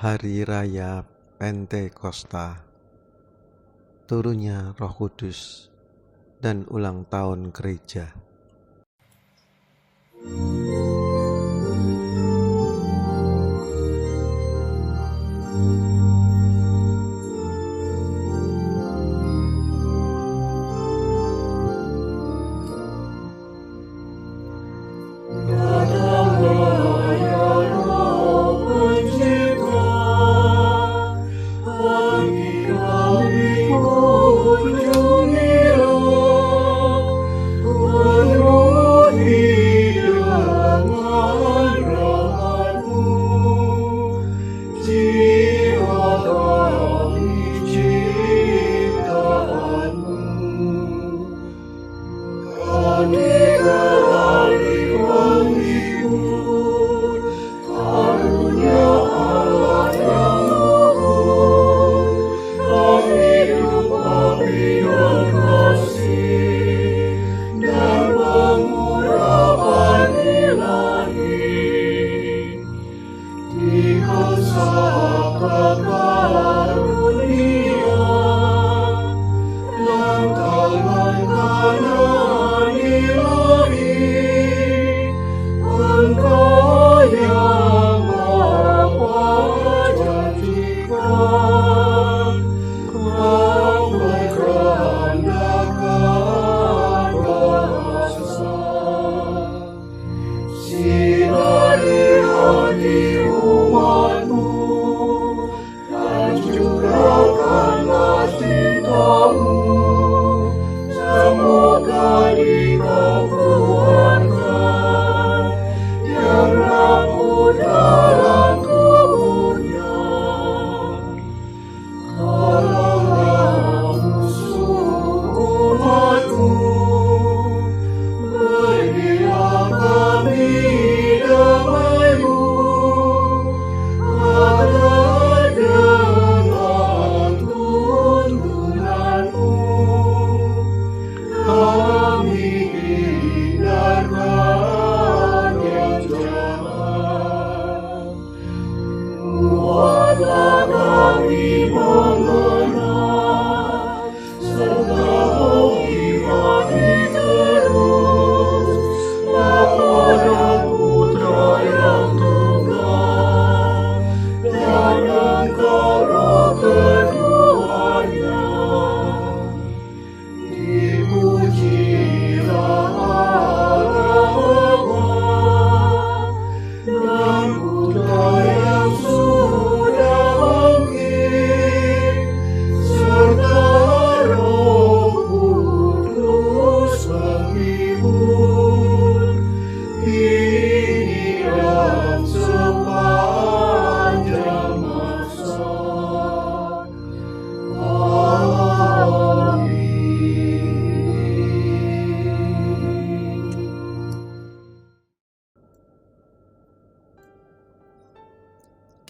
Hari Raya Pentakosta, turunnya Roh Kudus, dan ulang tahun gereja.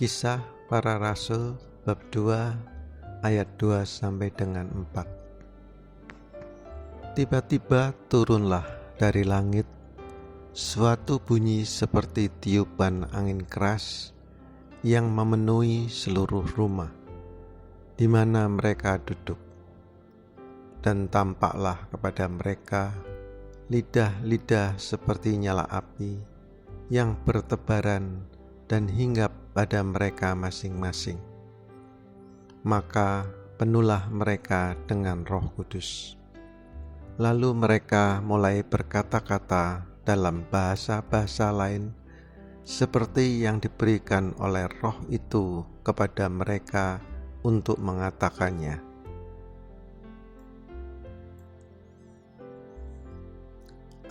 Kisah Para Rasul bab 2 ayat 2 sampai dengan 4. Tiba-tiba turunlah dari langit suatu bunyi seperti tiupan angin keras yang memenuhi seluruh rumah di mana mereka duduk. Dan tampaklah kepada mereka lidah-lidah seperti nyala api yang bertebaran dan hinggap pada mereka masing-masing. Maka penuhlah mereka dengan Roh Kudus. Lalu mereka mulai berkata-kata dalam bahasa-bahasa lain seperti yang diberikan oleh Roh itu kepada mereka untuk mengatakannya.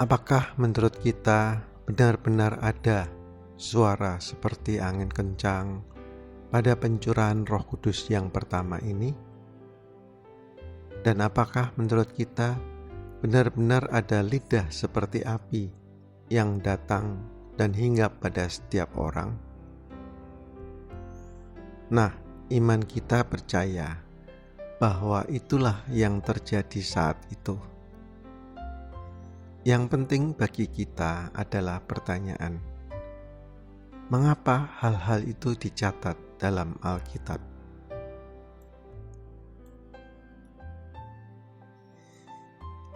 Apakah menurut kita benar-benar ada suara seperti angin kencang pada pencurahan Roh Kudus yang pertama ini? Dan apakah menurut kita benar-benar ada lidah seperti api yang datang dan hinggap pada setiap orang? Nah, iman kita percaya bahwa itulah yang terjadi saat itu. Yang penting bagi kita adalah pertanyaan, mengapa hal-hal itu dicatat dalam Alkitab.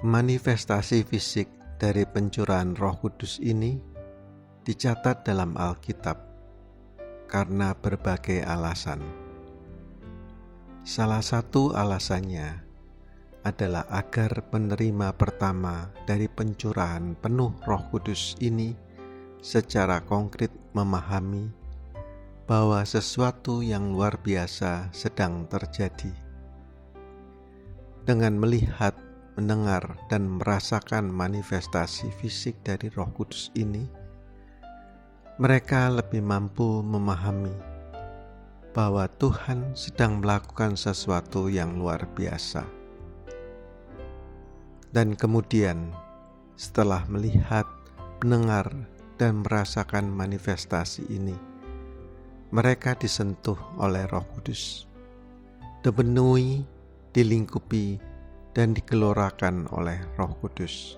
Manifestasi fisik dari pencurahan Roh Kudus ini dicatat dalam Alkitab karena berbagai alasan. Salah satu alasannya adalah agar penerima pertama dari pencurahan penuh Roh Kudus ini secara konkret memahami bahwa sesuatu yang luar biasa sedang terjadi. Dengan melihat, mendengar, dan merasakan manifestasi fisik dari Roh Kudus ini, mereka lebih mampu memahami bahwa Tuhan sedang melakukan sesuatu yang luar biasa. Dan kemudian, setelah melihat, mendengar, dan merasakan manifestasi ini, mereka disentuh oleh Roh Kudus, dipenuhi, dilingkupi, dan digelorakan oleh Roh Kudus.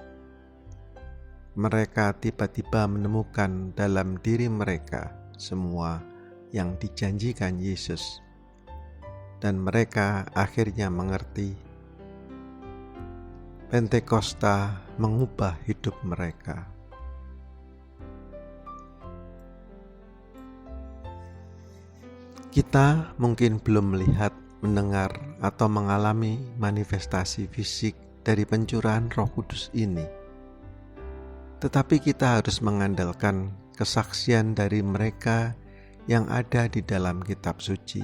Mereka tiba-tiba menemukan dalam diri mereka semua yang dijanjikan Yesus, dan mereka akhirnya mengerti Pentakosta mengubah hidup mereka. Kita mungkin belum melihat, mendengar, atau mengalami manifestasi fisik dari pencurahan Roh Kudus ini. Tetapi kita harus mengandalkan kesaksian dari mereka yang ada di dalam kitab suci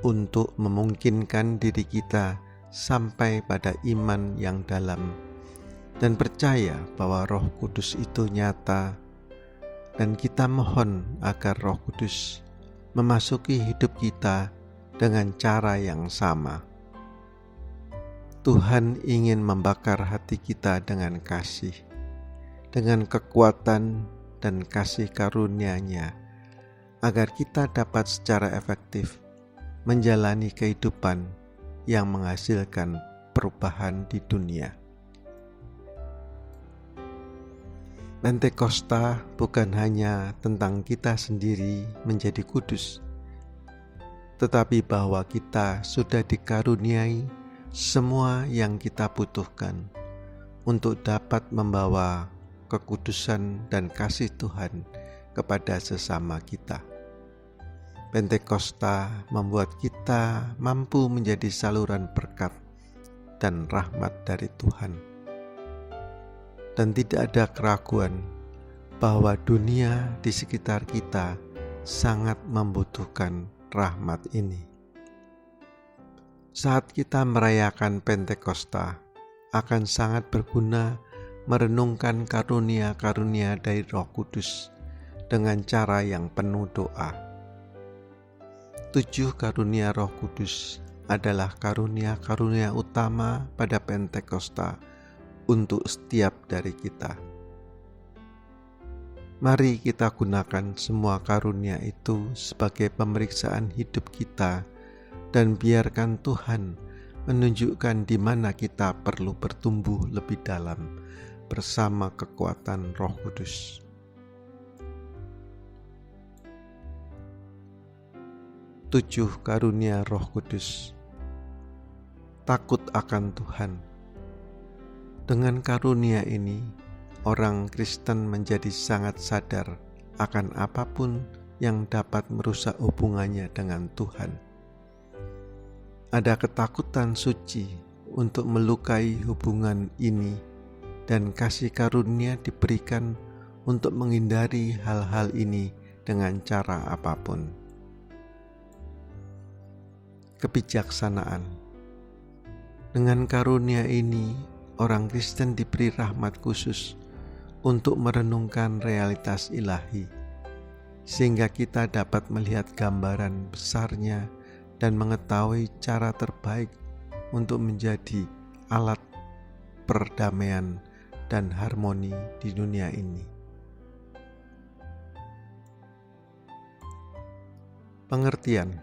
untuk memungkinkan diri kita sampai pada iman yang dalam dan percaya bahwa Roh Kudus itu nyata, dan kita mohon agar Roh Kudus memasuki hidup kita dengan cara yang sama. Tuhan ingin membakar hati kita dengan kasih, dengan kekuatan dan kasih karunia-Nya, agar kita dapat secara efektif menjalani kehidupan yang menghasilkan perubahan di dunia. Pentakosta bukan hanya tentang kita sendiri menjadi kudus, tetapi bahwa kita sudah dikaruniai semua yang kita butuhkan untuk dapat membawa kekudusan dan kasih Tuhan kepada sesama kita. Pentakosta membuat kita mampu menjadi saluran berkat dan rahmat dari Tuhan. Dan tidak ada keraguan bahwa dunia di sekitar kita sangat membutuhkan rahmat ini. Saat kita merayakan Pentakosta, akan sangat berguna merenungkan karunia-karunia dari Roh Kudus dengan cara yang penuh doa. 7 karunia Roh Kudus adalah karunia-karunia utama pada Pentakosta untuk setiap dari kita. Mari kita gunakan semua karunia itu sebagai pemeriksaan hidup kita dan biarkan Tuhan menunjukkan di mana kita perlu bertumbuh lebih dalam bersama kekuatan Roh Kudus. Tujuh karunia Roh Kudus. Takut akan Tuhan. Dengan karunia ini, orang Kristen menjadi sangat sadar akan apapun yang dapat merusak hubungannya dengan Tuhan. Ada ketakutan suci untuk melukai hubungan ini, dan kasih karunia diberikan untuk menghindari hal-hal ini dengan cara apapun. Kebijaksanaan. Dengan karunia ini, orang Kristen diberi rahmat khusus untuk merenungkan realitas ilahi, sehingga kita dapat melihat gambaran besarnya dan mengetahui cara terbaik untuk menjadi alat perdamaian dan harmoni di dunia ini. Pengertian.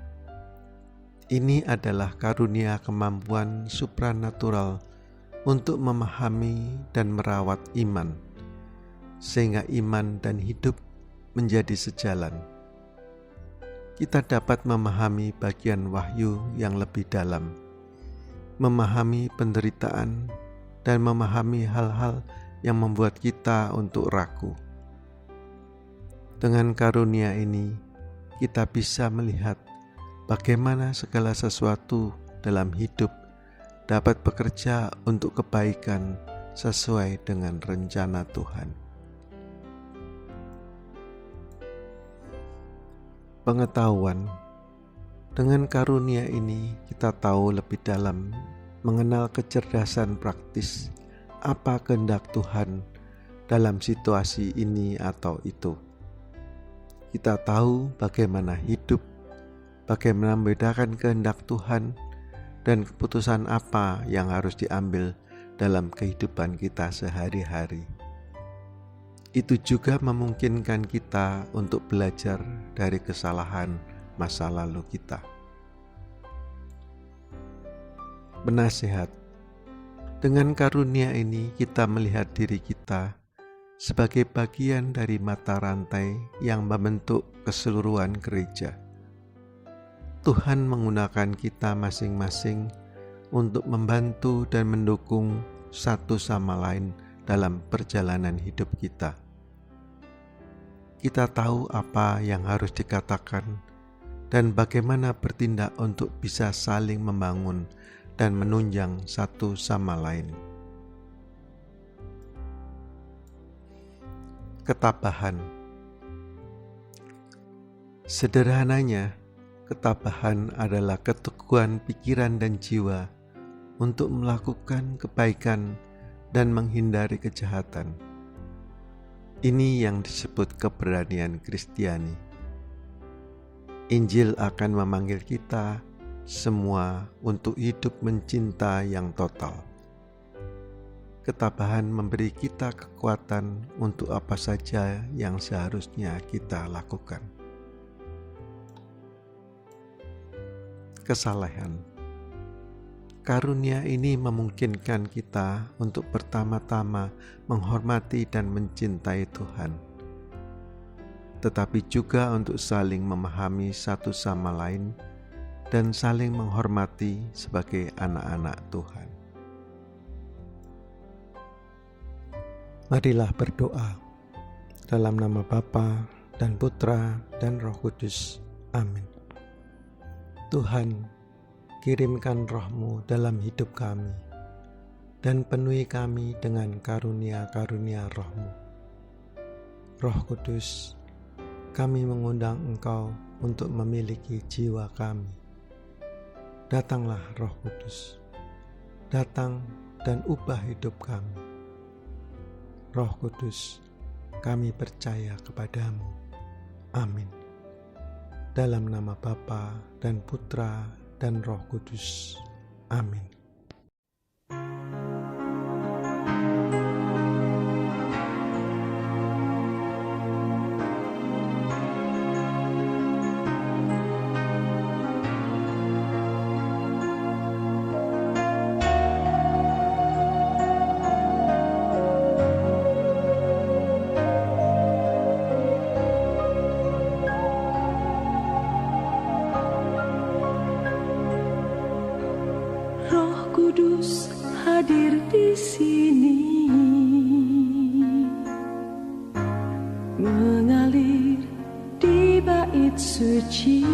Ini adalah karunia kemampuan supranatural untuk memahami dan merawat iman, sehingga iman dan hidup menjadi sejalan. kita dapat memahami bagian wahyu yang lebih dalam, memahami penderitaan, dan memahami hal-hal yang membuat kita untuk ragu. Dengan karunia ini, kita bisa melihat bagaimana segala sesuatu dalam hidup dapat bekerja untuk kebaikan sesuai dengan rencana Tuhan. Pengetahuan. Dengan karunia ini kita tahu lebih dalam mengenal kecerdasan praktis apa kehendak Tuhan dalam situasi ini atau itu. Kita tahu bagaimana hidup, bagaimana membedakan kehendak Tuhan, dan keputusan apa yang harus diambil dalam kehidupan kita sehari-hari. Itu juga memungkinkan kita untuk belajar dari kesalahan masa lalu kita. Penasihat. Dengan karunia ini kita melihat diri kita sebagai bagian dari mata rantai yang membentuk keseluruhan gereja. Tuhan menggunakan kita masing-masing untuk membantu dan mendukung satu sama lain dalam perjalanan hidup kita. Kita tahu apa yang harus dikatakan dan bagaimana bertindak untuk bisa saling membangun dan menunjang satu sama lain. Ketabahan. Sederhananya, ketabahan adalah keteguhan pikiran dan jiwa untuk melakukan kebaikan dan menghindari kejahatan. Ini yang disebut keberanian Kristiani. Injil akan memanggil kita semua untuk hidup mencinta yang total. Ketabahan memberi kita kekuatan untuk apa saja yang seharusnya kita lakukan. Kesalehan. Karunia ini memungkinkan kita untuk pertama-tama menghormati dan mencintai Tuhan, tetapi juga untuk saling memahami satu sama lain dan saling menghormati sebagai anak-anak Tuhan. Marilah berdoa dalam nama Bapa dan Putra dan Roh Kudus. Amin. Tuhan, kirimkan Roh-Mu dalam hidup kami dan penuhi kami dengan karunia-karunia Roh-Mu. Roh Kudus, kami mengundang Engkau untuk memiliki jiwa kami. Datanglah Roh Kudus, datang dan ubah hidup kami. Roh Kudus, kami percaya kepadamu. Amin. Dalam nama Bapa dan Putra dan Roh Kudus. Amin. Kudus hadir di sini, mengalir di bait suci.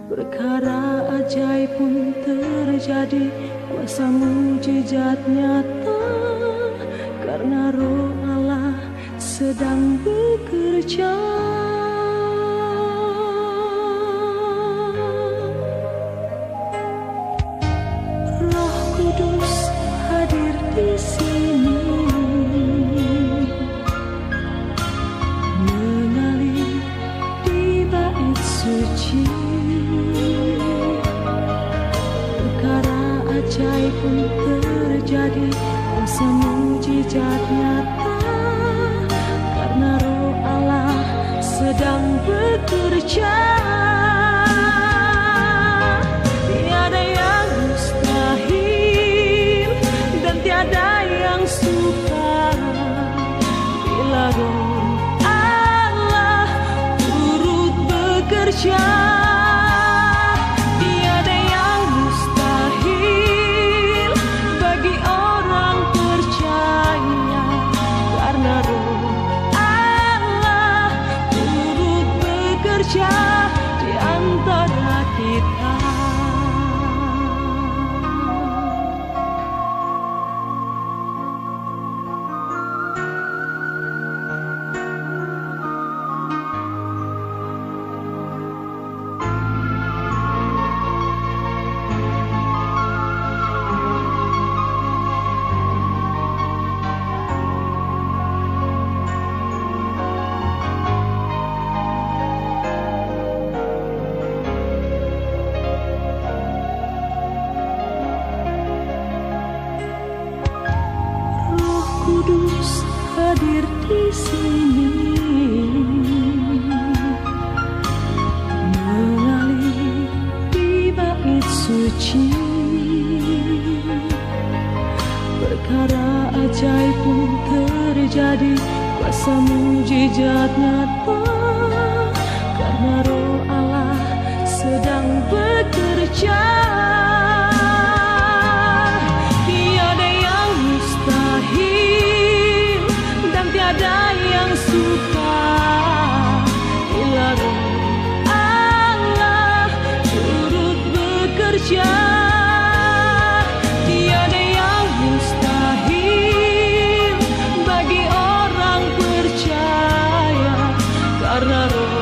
Perkara ajaib pun terjadi, kuasa mujizat nyata, karena Roh Allah sedang bekerja. Di sini mengalir di bait suci. Perkara ajaib pun terjadi, kuasa mujizat nyata, karena Roh Allah sedang bekerja. Tiada yang mustahil dan tiada yang sukar bila Roh Allah bekerja. Tiada yang mustahil bagi orang percaya, karena Roh Allah turut bekerja di antara kita. Kudus hadir di sini, mengalir di bait suci. Perkara ajaib pun terjadi, kuasa mujizat nyata, karena Roh Allah sedang bekerja. Tiada yang suka bila Roh Allah turut bekerja. Tiada yang mustahil bagi orang percaya, karena Roh